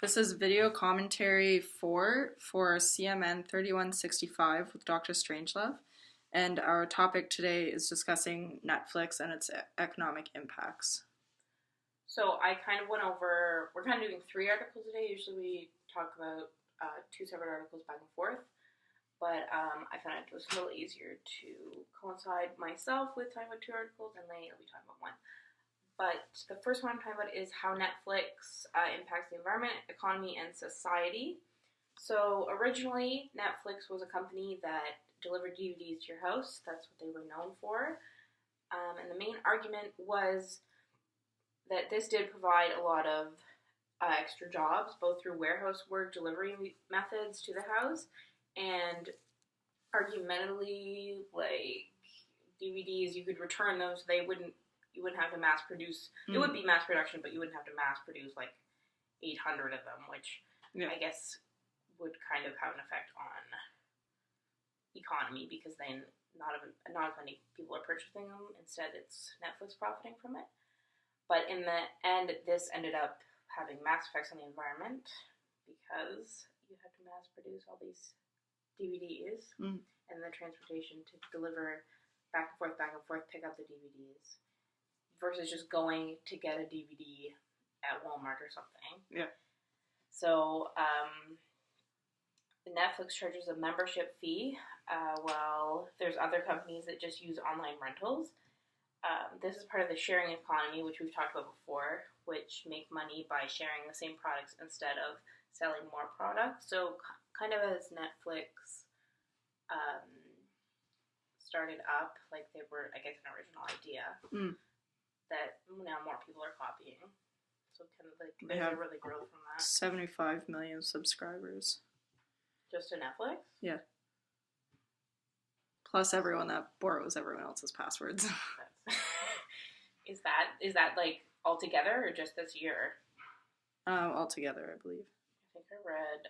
This is video commentary 4 for CMN3165 with Dr. Strangelove, and our topic today is discussing Netflix and its economic impacts. So I kind of went over, we're kind of doing 3 articles today. Usually we talk about 2 separate articles back and forth, but I found it was a little easier to coincide myself with talking about 2 articles, and Lane will be talking about 1. But the first one I'm talking about is how Netflix impacts the environment, economy, and society. So originally, Netflix was a company that delivered DVDs to your house. That's what they were known for. And the main argument was that this did provide a lot of extra jobs, both through warehouse work, delivery methods to the house, and argumentatively, like DVDs, you could return them so you wouldn't have to mass produce. It would be mass production, but you wouldn't have to mass produce like 800 of them, which I guess would kind of have an effect on economy, because then not as many people are purchasing them. Instead, it's Netflix profiting from it. But in the end, this ended up having mass effects on the environment because you had to mass produce all these DVDs and the transportation to deliver back and forth, pick up the DVDs, versus just going to get a DVD at Walmart or something. Yeah. So, Netflix charges a membership fee, while there's other companies that just use online rentals. This is part of the sharing economy, which we've talked about before, which make money by sharing the same products instead of selling more products. So, kind of as Netflix started up, like they were, I guess, an original idea. That now more people are copying. So kind of like there's a really growth from that. 75 million subscribers. Just to Netflix? Yeah. Plus everyone that borrows everyone else's passwords. Is that like all together or just this year? All together, I believe. I think I read.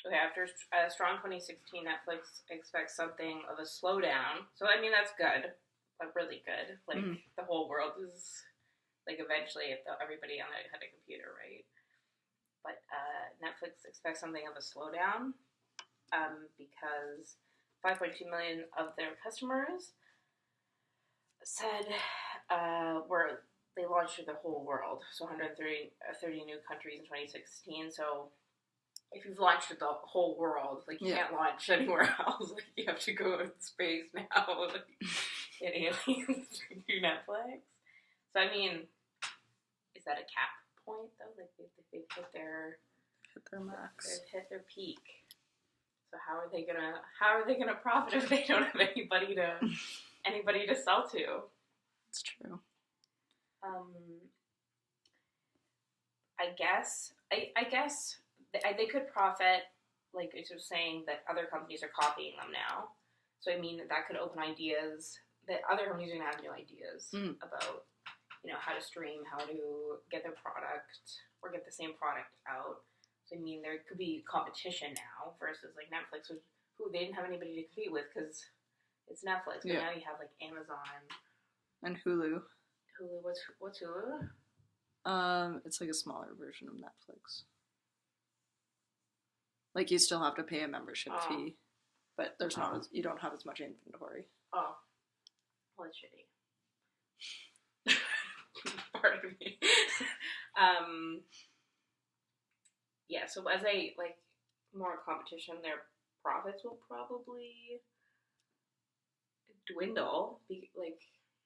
Okay, after a strong 2016, Netflix expects something of a slowdown. So I mean that's good. Really good. Like the whole world is like eventually everybody on it had a computer, right? But Netflix expects something of a slowdown because 5.2 million of their customers said they launched to the whole world. So 130 new countries in 2016. So if you've launched to the whole world, like you can't launch anywhere else. Like you have to go in space now. Like, get aliens through Netflix. So I mean, is that a cap point though? Like they've hit their max. They've hit their peak. So how are they gonna profit if they don't have anybody to sell to? It's true. I guess they could profit, like I was saying, that other companies are copying them now. So I mean that could open ideas. That other companies are going to have new ideas about, how to stream, how to get their product or get the same product out. So, I mean, there could be competition now versus, like, Netflix, who they didn't have anybody to compete with because it's Netflix. But now you have, like, Amazon. And Hulu. Hulu, what's Hulu? It's like a smaller version of Netflix. Like, you still have to pay a membership fee, but you don't have as much inventory. Oh. Well, it's shitty. Pardon me. Yeah, so as they, like, more competition, their profits will probably dwindle. I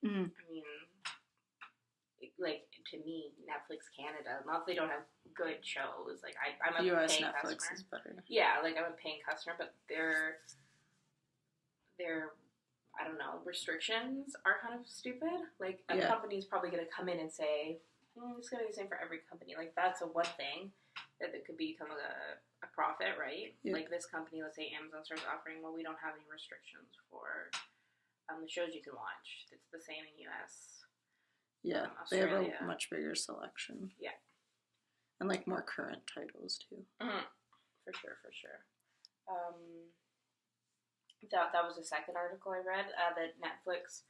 mean, like, to me, Netflix Canada, not that they don't have good shows. Like, I'm a US paying Netflix customer. is better. Yeah, like, I'm a paying customer, but their I don't know, restrictions are kind of stupid. Like, a company's probably going to come in and say, it's going to be the same for every company. Like, that's one thing that it could become a profit, right? Yeah. Like, this company, let's say Amazon starts offering, well, we don't have any restrictions for the shows you can watch. It's the same in US. Yeah, they have a much bigger selection. Yeah. And, like, more current titles, too. Mm-hmm. For sure. That was the second article I read, that Netflix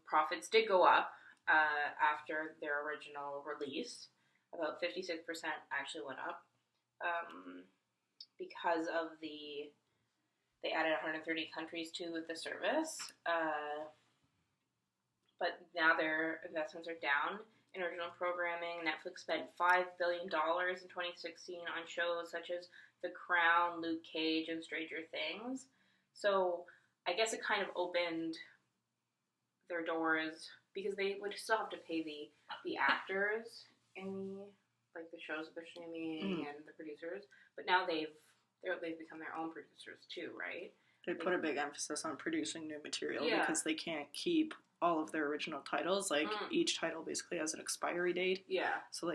profits did go up after their original release, about 56% actually went up because of they added 130 countries to the service. But now their investments are down in original programming. Netflix spent $5 billion in 2016 on shows such as The Crown, Luke Cage, and Stranger Things. So I guess it kind of opened their doors because they would still have to pay the actors in the shows that they're streaming and the producers. But now they've become their own producers too, right? They put a big emphasis on producing new material because they can't keep all of their original titles. Each title basically has an expiry date. Yeah. So,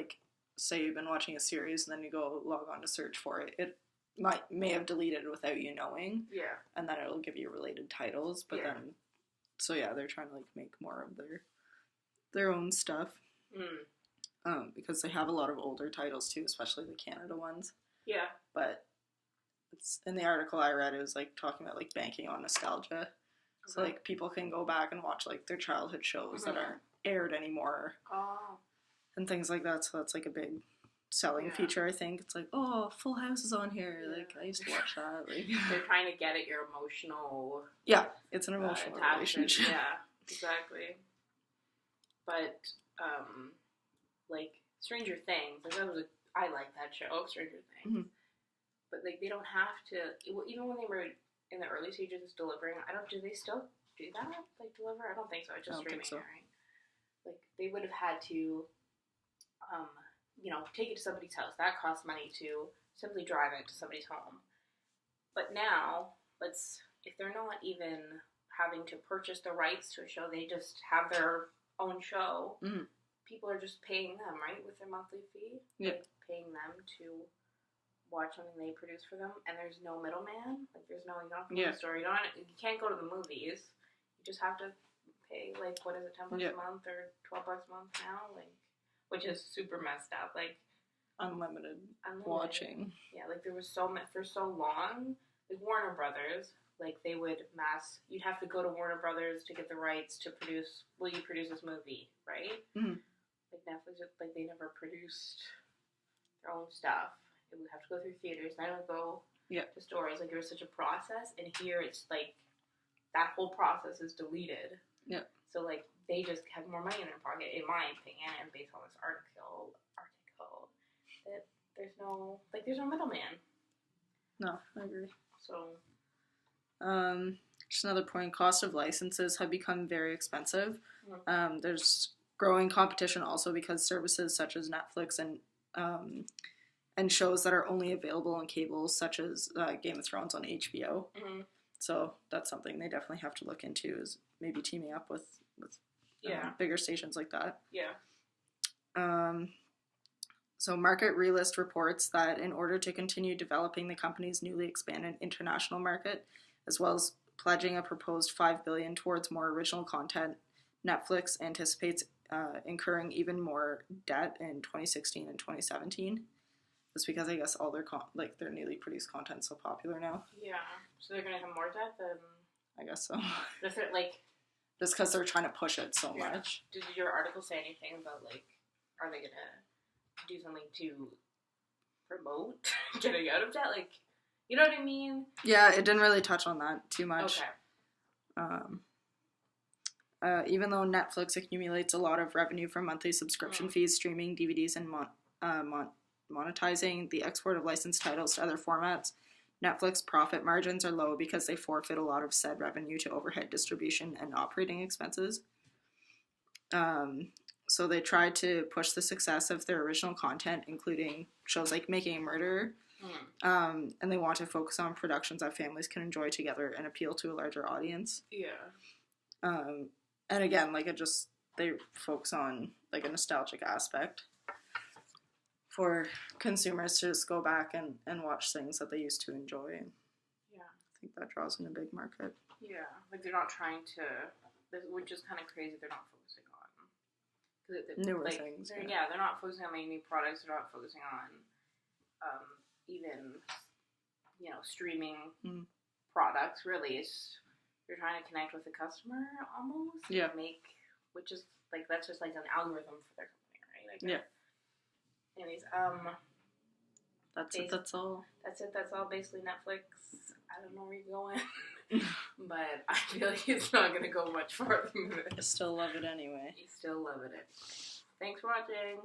say you've been watching a series and then you go log on to search for it. It may have deleted without you knowing. Yeah. And then it'll give you related titles. But then... So, they're trying to, make more of their own stuff. Because they have a lot of older titles, too, especially the Canada ones. Yeah. But... in the article I read, it was talking about banking on nostalgia. So people can go back and watch their childhood shows that aren't aired anymore. Oh. And things like that. So that's a big selling feature, I think. It's Full House is on here. I used to watch that. They're trying to get at your emotional. Yeah, it's an emotional relationship. Yeah, exactly. But Stranger Things, I like that show, Stranger Things. Mm-hmm. But they don't have to, even when they were in the early stages of delivering, do they still do that? Deliver? I don't think so. It's just streaming, right? They would have had to, take it to somebody's house. That costs money to simply drive it to somebody's home. But now, if they're not even having to purchase the rights to a show, they just have their own show, people are just paying them, right, with their monthly fee? Yeah. Paying them to watch something they produce for them, and there's no middleman. There's no, you don't have to go to the store. You can't go to the movies. You just have to pay, what is it, $10 a month or $12 a month now? Which is super messed up. Unlimited watching. Yeah, there was for so long, Warner Brothers, they would you'd have to go to Warner Brothers to get the rights to produce, will you produce this movie, right? Mm-hmm. Netflix, they never produced their own stuff. It would have to go through theaters, then it would go to stores. It was such a process, and here it's that whole process is deleted. Yeah. So they just have more money in their pocket, in my opinion, and based on this article, that there's no middleman. No, I agree. So, just another point: cost of licenses have become very expensive. Mm-hmm. There's growing competition also because services such as Netflix and shows that are only available on cable, such as Game of Thrones on HBO. Mm-hmm. So that's something they definitely have to look into, is maybe teaming up with bigger stations like that. Yeah. So Market Realist reports that in order to continue developing the company's newly expanded international market, as well as pledging a proposed $5 billion towards more original content, Netflix anticipates incurring even more debt in 2016 and 2017. It's because I guess all their their newly produced content's so popular now. Yeah, so they're gonna have more debt than. I guess so. Does it just because they're trying to push it so much. Did your article say anything about are they gonna do something to promote getting out of debt? You know what I mean? Yeah, it didn't really touch on that too much. Okay. Even though Netflix accumulates a lot of revenue from monthly subscription fees, streaming, DVDs, and monetizing the export of licensed titles to other formats, Netflix profit margins are low because they forfeit a lot of said revenue to overhead distribution and operating expenses. So they tried to push the success of their original content, including shows like Making a Murderer, and they want to focus on productions that families can enjoy together and appeal to a larger audience. Yeah. And again, they focus on a nostalgic aspect for consumers to just go back and watch things that they used to enjoy. Yeah. I think that draws in a big market. Yeah. They're not trying to, which is kind of crazy, they're not focusing on newer things. They're not focusing on making new products, they're not focusing on even, streaming products, really. You're trying to connect with the customer, almost. Yeah. Which is, that's just an algorithm for their company, right? Anyways, that's it. That's all. That's it. That's all. Basically, Netflix. I don't know where you're going, but I feel like it's not gonna go much farther than this. I still love it anyway. You still love it. Thanks for watching.